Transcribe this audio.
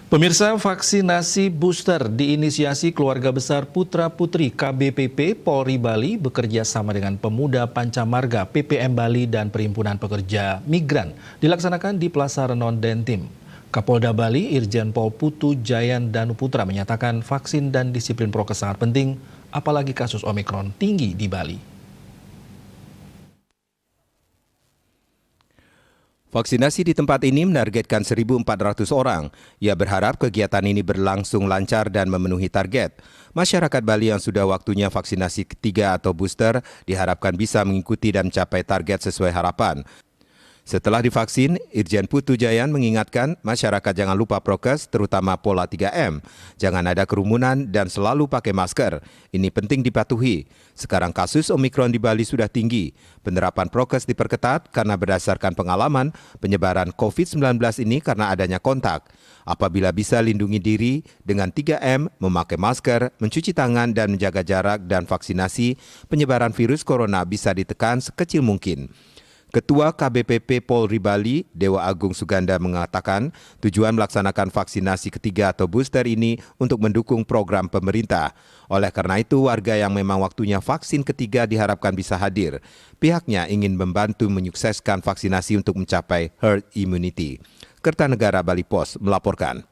Pemirsa, vaksinasi booster diinisiasi keluarga besar putra-putri KBPP Polri Bali bekerja sama dengan Pemuda Pancamarga PPM Bali dan Perhimpunan Pekerja Migran dilaksanakan di Plaza Renon Dentim. Kapolda Bali Irjen Pol Putu Jayan Danuputra menyatakan vaksin dan disiplin prokes sangat penting, apalagi kasus Omikron tinggi di Bali. Vaksinasi di tempat ini menargetkan 1.400 orang. Ia berharap kegiatan ini berlangsung lancar dan memenuhi target. Masyarakat Bali yang sudah waktunya vaksinasi ketiga atau booster diharapkan bisa mengikuti dan mencapai target sesuai harapan. Setelah divaksin, Irjen Putu Jayan mengingatkan masyarakat jangan lupa prokes, terutama pola 3M. Jangan ada kerumunan dan selalu pakai masker. Ini penting dipatuhi. Sekarang kasus Omikron di Bali sudah tinggi. Penerapan prokes diperketat karena berdasarkan pengalaman penyebaran COVID-19 ini karena adanya kontak. Apabila bisa lindungi diri dengan 3M, memakai masker, mencuci tangan dan menjaga jarak dan vaksinasi, penyebaran virus corona bisa ditekan sekecil mungkin. Ketua KBPP Polri Bali, Dewa Agung Suganda mengatakan tujuan melaksanakan vaksinasi ketiga atau booster ini untuk mendukung program pemerintah. Oleh karena itu, warga yang memang waktunya vaksin ketiga diharapkan bisa hadir. Pihaknya ingin membantu menyukseskan vaksinasi untuk mencapai herd immunity. Kertanegara Bali Pos melaporkan.